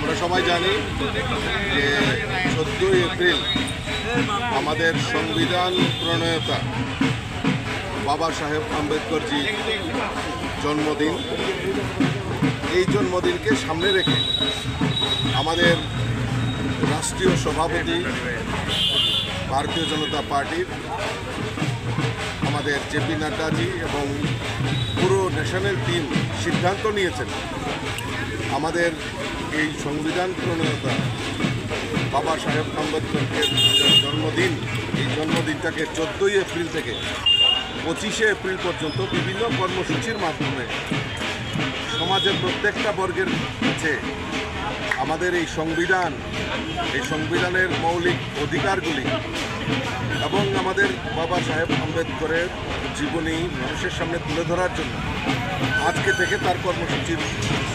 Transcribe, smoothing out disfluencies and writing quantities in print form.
আমরা সবাই জানি যে 14 এপ্রিল আমাদের সংবিধান প্রণেতা বাবা সাহেব আম্বেদকরজির জন্মদিন। এই জন্মদিনকে সামনে রেখে আমাদের রাষ্ট্রীয় সভাপতি ভারতীয় জনতা পার্টির আমাদের জেপি নাড্ডাজি এবং পুরো ন্যাশনাল টিম সিদ্ধান্ত নিয়েছেন আমাদের এই সংবিধান প্রণেতা বাবা সাহেব আম্বেদকরের জন্মদিন, এই জন্মদিনটাকে 14 এপ্রিল থেকে 25 এপ্রিল পর্যন্ত বিভিন্ন কর্মসূচির মাধ্যমে সমাজের প্রত্যেকটা বর্গের কাছে আমাদের এই সংবিধানের মৌলিক অধিকারগুলি এবং আমাদের বাবা সাহেব আম্বেদকরের জীবনী মানুষের সামনে তুলে ধরার জন্য আজকে থেকে তার কর্মসূচির